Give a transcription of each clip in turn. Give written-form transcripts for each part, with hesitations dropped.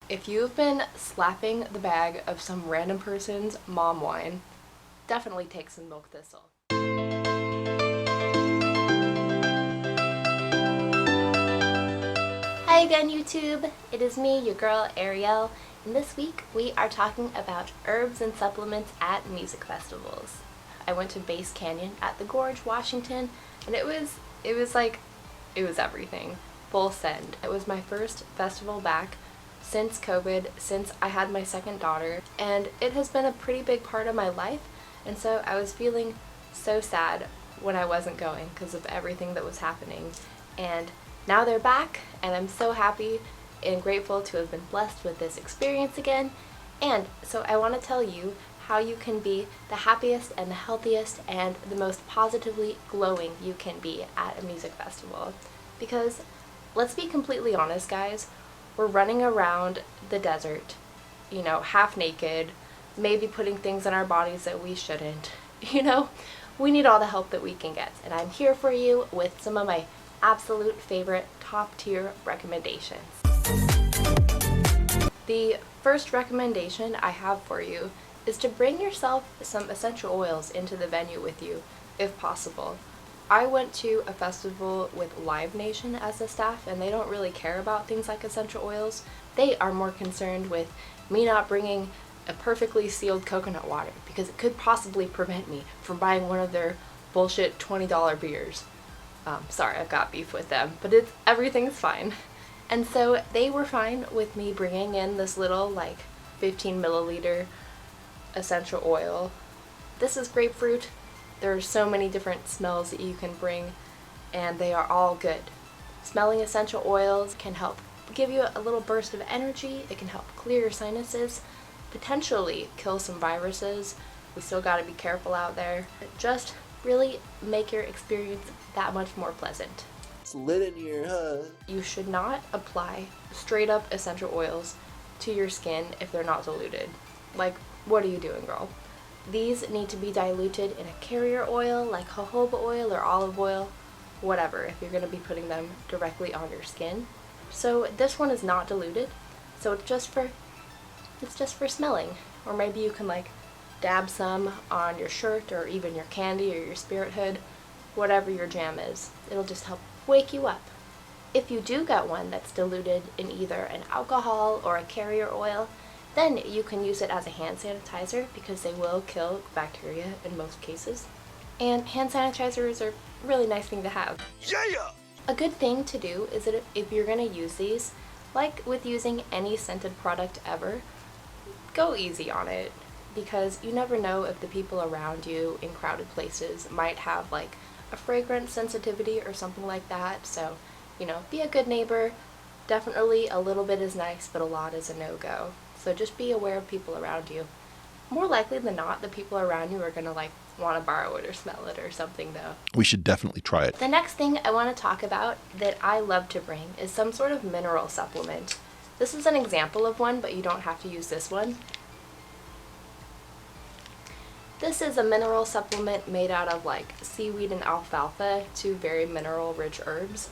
If you've been slapping the bag of some random person's mom wine, definitely take some milk thistle. Hi again, YouTube! It is me, your girl Ariel, and this week we are talking about herbs and supplements at music festivals. I went to Bass Canyon at the Gorge, Washington, and it was everything. Full send. It was my first festival back since COVID, since I had my second daughter, and it has been a pretty big part of my life, and so I was feeling so sad when I wasn't going because of everything that was happening. And now they're back, and I'm so happy and grateful to have been blessed with this experience again. And so I want to tell you how you can be the happiest and the healthiest and the most positively glowing you can be at a music festival. Because let's be completely honest, guys, we're running around the desert, you know, half naked, maybe putting things in our bodies that we shouldn't. You know, we need all the help that we can get, and I'm here for you with some of my absolute favorite top tier recommendations. The first recommendation I have for you is to bring yourself some essential oils into the venue with you, if possible. I went to a festival with Live Nation as a staff, and they don't really care about things like essential oils. They are more concerned with me not bringing a perfectly sealed coconut water because it could possibly prevent me from buying one of their bullshit $20 beers. Sorry, I've got beef with them, but everything's fine. And so they were fine with me bringing in this little 15 milliliter essential oil. This is grapefruit. There are so many different smells that you can bring, and they are all good. Smelling essential oils can help give you a little burst of energy. It can help clear your sinuses, potentially kill some viruses. We still got to be careful out there. Just really make your experience that much more pleasant. It's lit in here, huh? You should not apply straight up essential oils to your skin if they're not diluted. Like, what are you doing, girl? These need to be diluted in a carrier oil like jojoba oil or olive oil, whatever, if you're going to be putting them directly on your skin. So this one is not diluted, so it's just for smelling. Or maybe you can dab some on your shirt or even your candy or your spirit hood, whatever your jam is. It'll just help wake you up. If you do get one that's diluted in either an alcohol or a carrier oil, then you can use it as a hand sanitizer because they will kill bacteria in most cases. And hand sanitizers are a really nice thing to have. Yeah! A good thing to do is that if you're going to use these, like with using any scented product ever, go easy on it, because you never know if the people around you in crowded places might have a fragrance sensitivity or something like that. So, be a good neighbor. Definitely a little bit is nice, but a lot is a no-go. So just be aware of people around you. More likely than not, the people around you are going to want to borrow it or smell it or something, though. We should definitely try it. The next thing I want to talk about that I love to bring is some sort of mineral supplement. This is an example of one, but you don't have to use this one. This is a mineral supplement made out of seaweed and alfalfa, two very mineral rich herbs.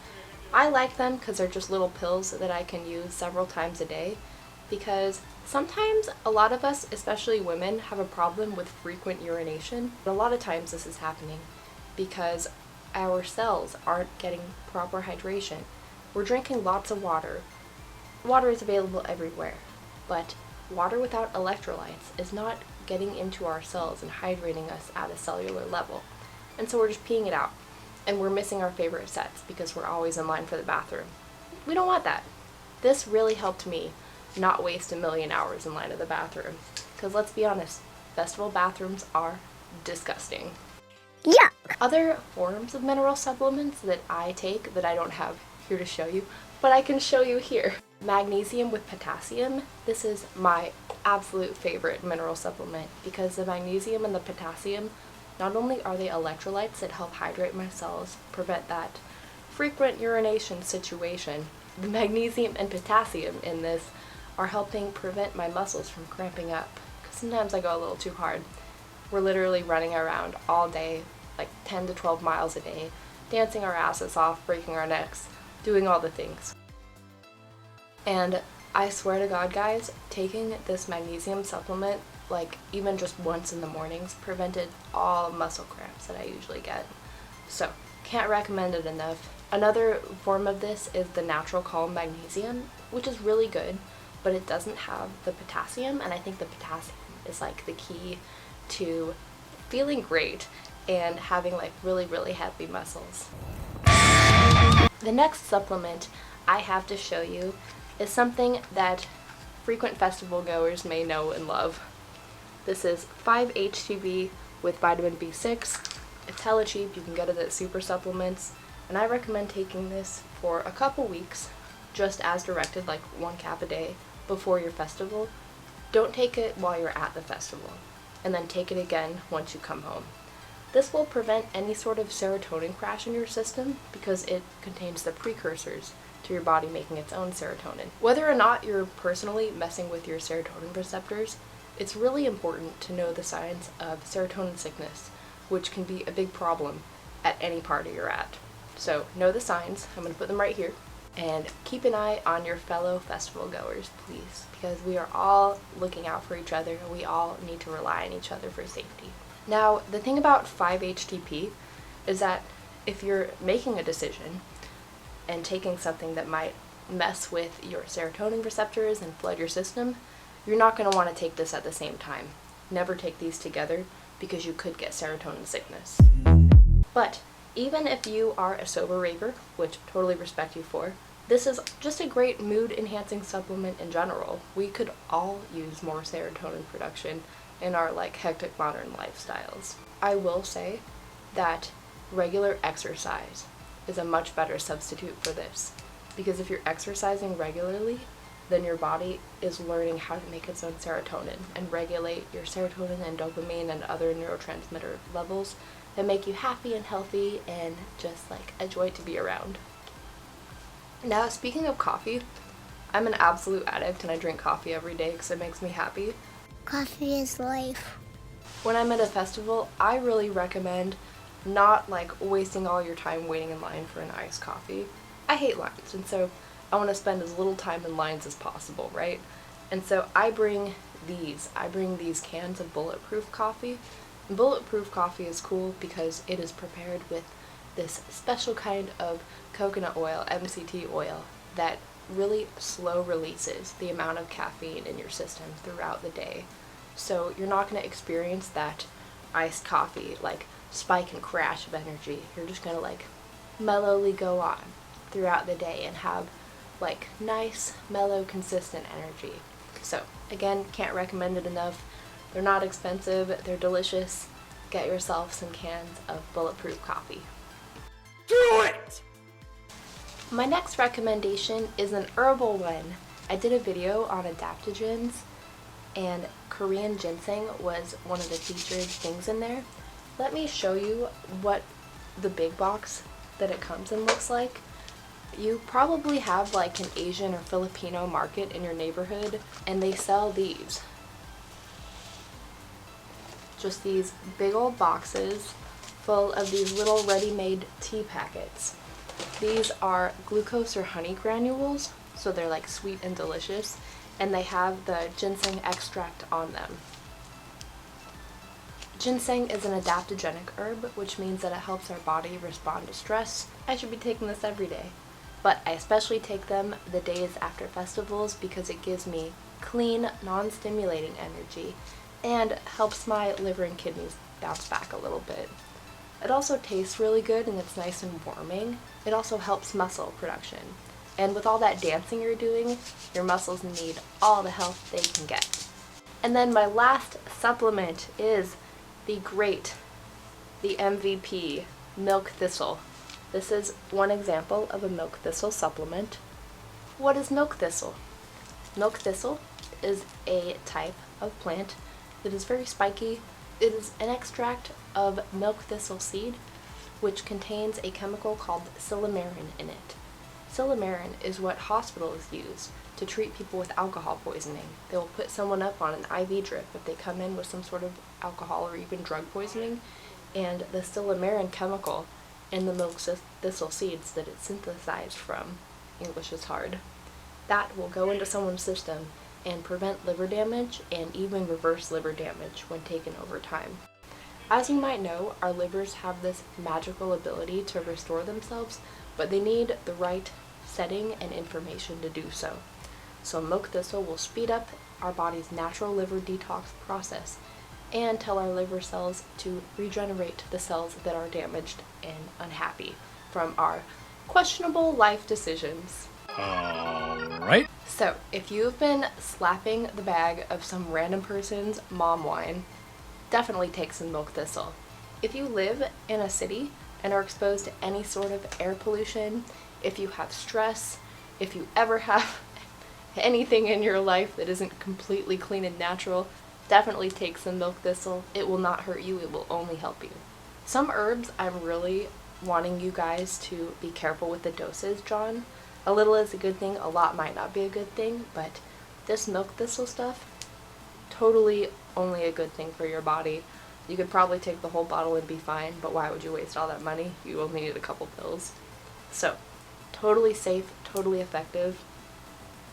I like them because they're just little pills that I can use several times a day, because sometimes a lot of us, especially women, have a problem with frequent urination. A lot of times this is happening because our cells aren't getting proper hydration. We're drinking lots of water. Water is available everywhere, but water without electrolytes is not getting into our cells and hydrating us at a cellular level. And so we're just peeing it out, and we're missing our favorite sets because we're always in line for the bathroom. We don't want that. This really helped me not waste a million hours in line at the bathroom. Because let's be honest, festival bathrooms are disgusting. Yeah. Other forms of mineral supplements that I take that I don't have here to show you, but I can show you here. Magnesium with potassium. This is my absolute favorite mineral supplement because the magnesium and the potassium, not only are they electrolytes that help hydrate my cells, prevent that frequent urination situation, the magnesium and potassium in this are helping prevent my muscles from cramping up, because sometimes I go a little too hard. We're literally running around all day, 10 to 12 miles a day, dancing our asses off, breaking our necks, doing all the things. And I swear to God, guys, taking this magnesium supplement, like even just once in the mornings, prevented all muscle cramps that I usually get. So, can't recommend it enough. Another form of this is the natural calm magnesium, which is really good, but it doesn't have the potassium, and I think the potassium is like the key to feeling great and having like really heavy muscles. The next supplement I have to show you is something that frequent festival goers may know and love. This is 5-HTP with vitamin B6. It's hella cheap, you can get it at Super Supplements, and I recommend taking this for a couple weeks, just as directed, like 1 cap a day before your festival. Don't take it while you're at the festival, and then take it again once you come home. This will prevent any sort of serotonin crash in your system because it contains the precursors to your body making its own serotonin. Whether or not you're personally messing with your serotonin receptors, it's really important to know the signs of serotonin sickness, which can be a big problem at any party you're at. So know the signs, I'm going to put them right here, and keep an eye on your fellow festival goers, please, because we are all looking out for each other and we all need to rely on each other for safety. Now, the thing about 5-HTP is that if you're making a decision and taking something that might mess with your serotonin receptors and flood your system, you're not going to want to take this at the same time. Never take these together because you could get serotonin sickness. But even if you are a sober raver, which I totally respect you for, this is just a great mood enhancing supplement in general. We could all use more serotonin production in our like hectic modern lifestyles. I will say that regular exercise is a much better substitute for this, because if you're exercising regularly, then your body is learning how to make its own serotonin and regulate your serotonin and dopamine and other neurotransmitter levels that make you happy and healthy and just like a joy to be around. Now, speaking of coffee, I'm an absolute addict and I drink coffee every day because it makes me happy. Coffee is life. When I'm at a festival, I really recommend not like wasting all your time waiting in line for an iced coffee. I hate lines, and so I want to spend as little time in lines as possible, right? And so I bring these cans of Bulletproof Coffee. And Bulletproof Coffee is cool because it is prepared with this special kind of coconut oil, MCT oil, that really slow releases the amount of caffeine in your system throughout the day. So you're not going to experience that iced coffee, like spike and crash of energy. You're just going to like mellowly go on throughout the day and have like nice, mellow, consistent energy. So again, can't recommend it enough. They're not expensive, they're delicious. Get yourself some cans of Bulletproof Coffee. Do it! My next recommendation is an herbal one. I did a video on adaptogens, and Korean ginseng was one of the featured things in there. Let me show you what the big box that it comes in looks like. You probably have like an Asian or Filipino market in your neighborhood, and they sell these. Just these big old boxes full of these little ready-made tea packets. These are glucose or honey granules, so they're like sweet and delicious, and they have the ginseng extract on them. Ginseng is an adaptogenic herb, which means that it helps our body respond to stress. I should be taking this every day, but I especially take them the days after festivals because it gives me clean, non-stimulating energy and helps my liver and kidneys bounce back a little bit. It also tastes really good and it's nice and warming. It also helps muscle production. And with all that dancing you're doing, your muscles need all the help they can get. And then my last supplement is the MVP, milk thistle. This is one example of a milk thistle supplement. What is milk thistle? Milk thistle is a type of plant that is very spiky. It is an extract of milk thistle seed, which contains a chemical called silymarin in it. Silymarin is what hospitals use to treat people with alcohol poisoning. They will put someone up on an IV drip if they come in with some sort of alcohol or even drug poisoning, and the silymarin chemical in the milk thistle seeds that it's synthesized from, English is hard, That will go into someone's system and prevent liver damage and even reverse liver damage when taken over time. As you might know, our livers have this magical ability to restore themselves, but they need the right setting and information to do so. So milk thistle will speed up our body's natural liver detox process and tell our liver cells to regenerate the cells that are damaged and unhappy from our questionable life decisions. Alright. So, if you've been slapping the bag of some random person's mom wine, definitely take some milk thistle. If you live in a city and are exposed to any sort of air pollution, if you have stress, if you ever have anything in your life that isn't completely clean and natural, definitely take some milk thistle. It will not hurt you, it will only help you. Some herbs I'm really wanting you guys to be careful with the dosage on. A little is a good thing, a lot might not be a good thing, but this milk thistle stuff, totally only a good thing for your body. You could probably take the whole bottle and be fine, but why would you waste all that money? You only need a couple pills. So, totally safe, totally effective.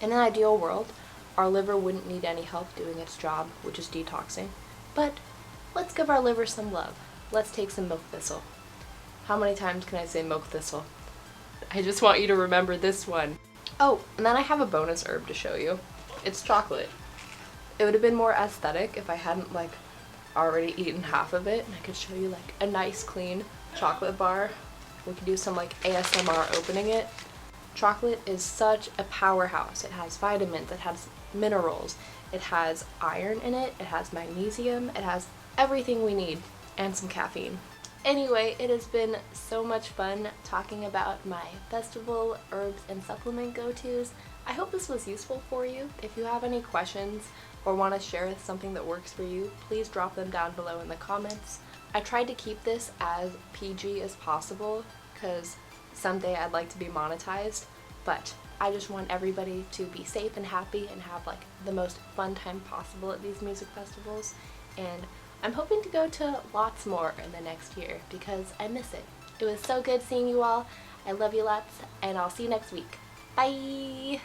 In an ideal world, our liver wouldn't need any help doing its job, which is detoxing. But let's give our liver some love. Let's take some milk thistle. How many times can I say milk thistle? I just want you to remember this one. Oh, and then I have a bonus herb to show you. It's chocolate. It would have been more aesthetic if I hadn't already eaten half of it, and I could show you a nice clean chocolate bar. We could do some ASMR opening it. Chocolate is such a powerhouse. It has vitamins, it has minerals, it has iron in it, it has magnesium, it has everything we need, and some caffeine. Anyway, it has been so much fun talking about my festival herbs and supplement go-tos. I hope this was useful for you. If you have any questions or want to share something that works for you, please drop them down below in the comments. I tried to keep this as PG as possible because someday I'd like to be monetized, but I just want everybody to be safe and happy and have the most fun time possible at these music festivals. And I'm hoping to go to lots more in the next year because I miss it. It was so good seeing you all. I love you lots, and I'll see you next week. Bye!